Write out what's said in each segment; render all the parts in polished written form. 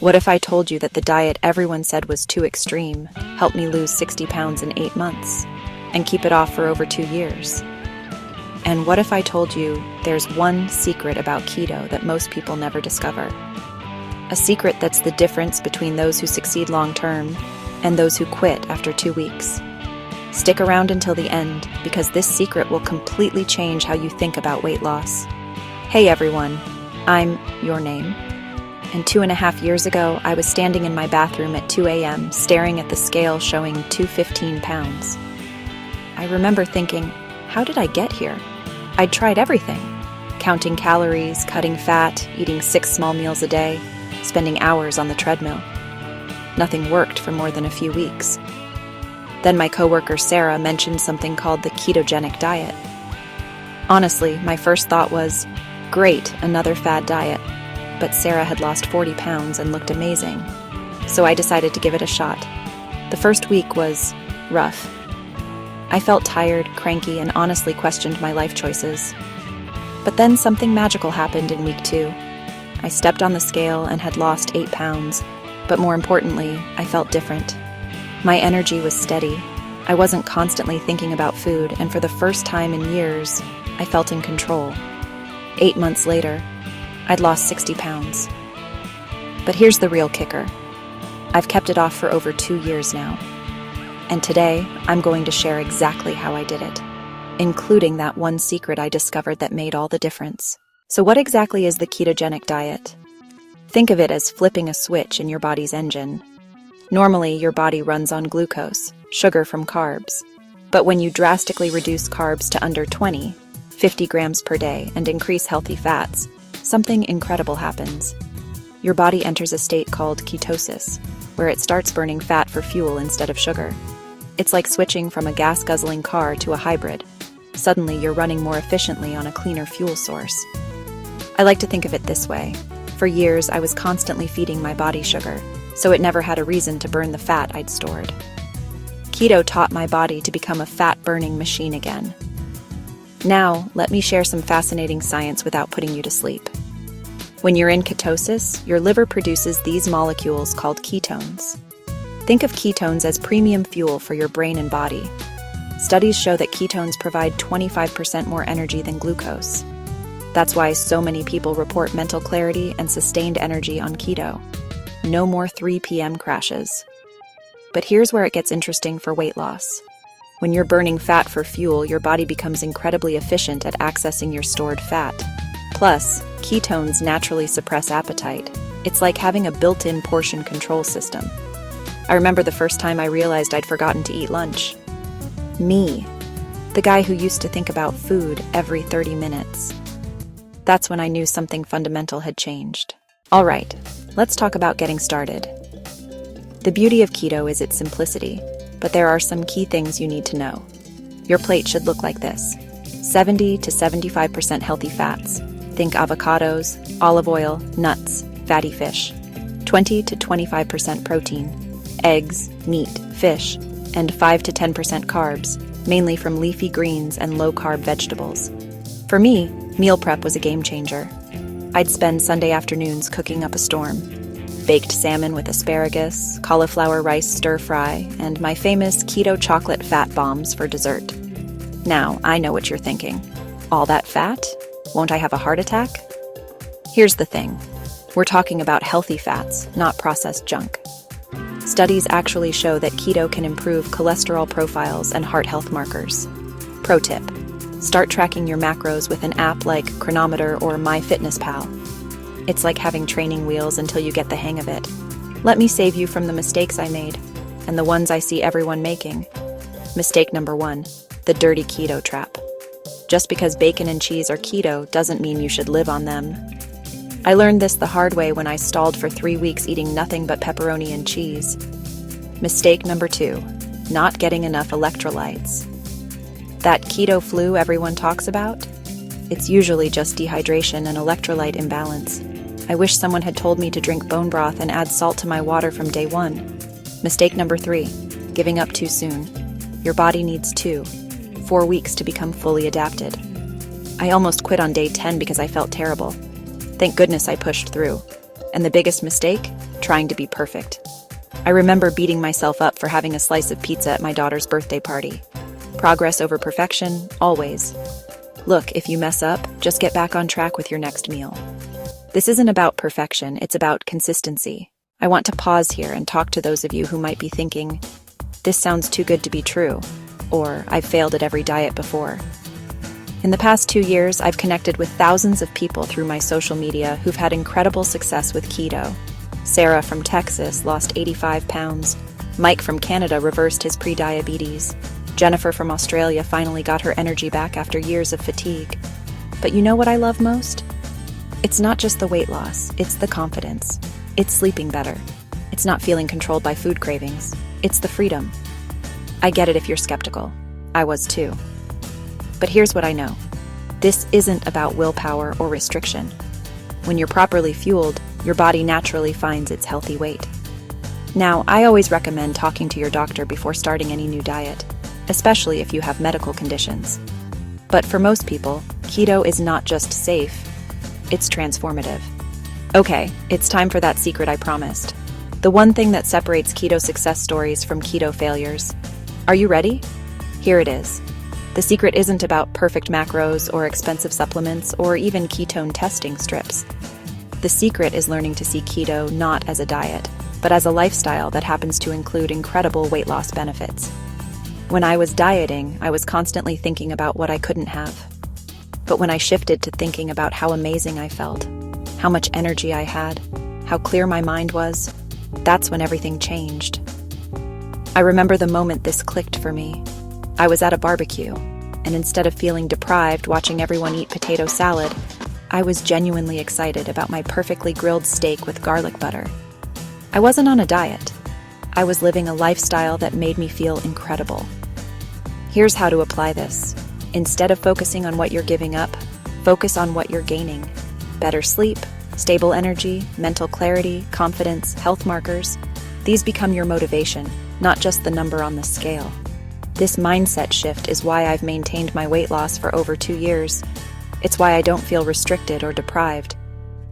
What if I told you that the diet everyone said was too extreme helped me lose 60 pounds in 8 months and keep it off for over 2 years? And what if I told you there's one secret about keto that most people never discover? A secret that's the difference between those who succeed long-term and those who quit after 2 weeks. Stick around until the end, because this secret will completely change how you think about weight loss. Hey everyone, I'm your name. And 2.5 years ago, I was standing in my bathroom at 2 a.m. staring at the scale showing 215 pounds. I remember thinking, how did I get here? I'd tried everything. Counting calories, cutting fat, eating 6 small meals a day, spending hours on the treadmill. Nothing worked for more than a few weeks. Then my coworker Sarah mentioned something called the ketogenic diet. Honestly, my first thought was, great, another fad diet. But Sarah had lost 40 pounds and looked amazing. So I decided to give it a shot. The first week was rough. I felt tired, cranky, and honestly questioned my life choices. But then something magical happened in week 2. I stepped on the scale and had lost 8 pounds, but more importantly, I felt different. My energy was steady. I wasn't constantly thinking about food, and for the first time in years, I felt in control. 8 months later, I'd lost 60 pounds. But here's the real kicker. I've kept it off for over 2 years now. And today, I'm going to share exactly how I did it, including that one secret I discovered that made all the difference. So what exactly is the ketogenic diet? Think of it as flipping a switch in your body's engine. Normally, your body runs on glucose, sugar from carbs. But when you drastically reduce carbs to under 50 grams per day, and increase healthy fats, something incredible happens. Your body enters a state called ketosis, where it starts burning fat for fuel instead of sugar. It's like switching from a gas-guzzling car to a hybrid. Suddenly, you're running more efficiently on a cleaner fuel source. I like to think of it this way. For years, I was constantly feeding my body sugar, so it never had a reason to burn the fat I'd stored. Keto taught my body to become a fat-burning machine again. Now, let me share some fascinating science without putting you to sleep. When you're in ketosis, your liver produces these molecules called ketones. Think of ketones as premium fuel for your brain and body. Studies show that ketones provide 25% more energy than glucose. That's why so many people report mental clarity and sustained energy on keto. No more 3 p.m. crashes. But here's where it gets interesting for weight loss. When you're burning fat for fuel, your body becomes incredibly efficient at accessing your stored fat. Plus, ketones naturally suppress appetite. It's like having a built-in portion control system. I remember the first time I realized I'd forgotten to eat lunch. Me, the guy who used to think about food every 30 minutes. That's when I knew something fundamental had changed. All right, let's talk about getting started. The beauty of keto is its simplicity, but there are some key things you need to know. Your plate should look like this: 70 to 75% healthy fats. Think avocados, olive oil, nuts, fatty fish. 20 to 25% protein, eggs, meat, fish, and 5 to 10% carbs, mainly from leafy greens and low-carb vegetables. For me, meal prep was a game changer. I'd spend Sunday afternoons cooking up a storm. Baked salmon with asparagus, cauliflower rice stir-fry, and my famous keto chocolate fat bombs for dessert. Now, I know what you're thinking. All that fat? Won't I have a heart attack? Here's the thing. We're talking about healthy fats, not processed junk. Studies actually show that keto can improve cholesterol profiles and heart health markers. Pro tip: start tracking your macros with an app like Chronometer or MyFitnessPal. It's like having training wheels until you get the hang of it. Let me save you from the mistakes I made, and the ones I see everyone making. Mistake number 1, the dirty keto trap. Just because bacon and cheese are keto doesn't mean you should live on them. I learned this the hard way when I stalled for 3 weeks eating nothing but pepperoni and cheese. Mistake number 2, not getting enough electrolytes. That keto flu everyone talks about? It's usually just dehydration and electrolyte imbalance. I wish someone had told me to drink bone broth and add salt to my water from day 1. Mistake number 3, giving up too soon. Your body needs 4 weeks to become fully adapted. I almost quit on day 10 because I felt terrible. Thank goodness I pushed through. And the biggest mistake? trying to be perfect. I remember beating myself up for having a slice of pizza at my daughter's birthday party. Progress over perfection, always. Look, if you mess up, just get back on track with your next meal. This isn't about perfection, it's about consistency. I want to pause here and talk to those of you who might be thinking, this sounds too good to be true, or I've failed at every diet before. In the past 2 years, I've connected with thousands of people through my social media who've had incredible success with keto. Sarah from Texas lost 85 pounds. Mike from Canada reversed his pre-diabetes. Jennifer from Australia finally got her energy back after years of fatigue. But you know what I love most? It's not just the weight loss, it's the confidence. It's sleeping better. It's not feeling controlled by food cravings. It's the freedom. I get it if you're skeptical. I was too. But here's what I know. This isn't about willpower or restriction. When you're properly fueled, your body naturally finds its healthy weight. Now, I always recommend talking to your doctor before starting any new diet, especially if you have medical conditions. But for most people, keto is not just safe, it's transformative. Okay, it's time for that secret I promised. The one thing that separates keto success stories from keto failures. Are you ready? Here it is. The secret isn't about perfect macros or expensive supplements or even ketone testing strips. The secret is learning to see keto not as a diet, but as a lifestyle that happens to include incredible weight loss benefits. When I was dieting, I was constantly thinking about what I couldn't have. But when I shifted to thinking about how amazing I felt, how much energy I had, how clear my mind was, that's when everything changed. I remember the moment this clicked for me. I was at a barbecue, and instead of feeling deprived watching everyone eat potato salad, I was genuinely excited about my perfectly grilled steak with garlic butter. I wasn't on a diet. I was living a lifestyle that made me feel incredible. Here's how to apply this. Instead of focusing on what you're giving up, focus on what you're gaining. Better sleep, stable energy, mental clarity, confidence, health markers. These become your motivation, not just the number on the scale. This mindset shift is why I've maintained my weight loss for over 2 years. It's why I don't feel restricted or deprived.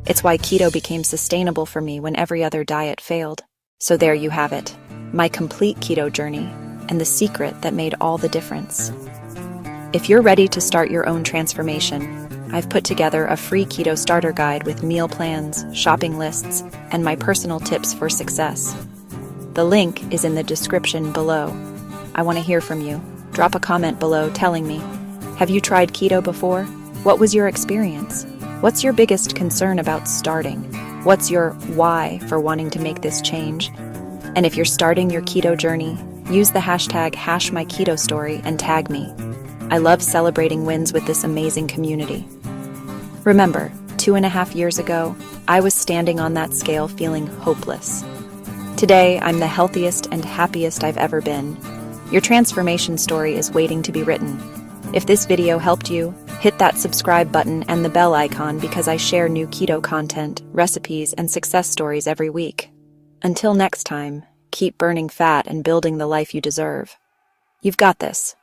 It's why keto became sustainable for me when every other diet failed. So there you have it, my complete keto journey, and the secret that made all the difference. If you're ready to start your own transformation, I've put together a free keto starter guide with meal plans, shopping lists, and my personal tips for success. The link is in the description below. I want to hear from you. Drop a comment below telling me, have you tried keto before? What was your experience? What's your biggest concern about starting? What's your why for wanting to make this change? And if you're starting your keto journey, use the hashtag #MyKetoStory and tag me. I love celebrating wins with this amazing community. Remember, 2.5 years ago, I was standing on that scale feeling hopeless. Today, I'm the healthiest and happiest I've ever been. Your transformation story is waiting to be written. If this video helped you, hit that subscribe button and the bell icon because I share new keto content, recipes, and success stories every week. Until next time, keep burning fat and building the life you deserve. You've got this.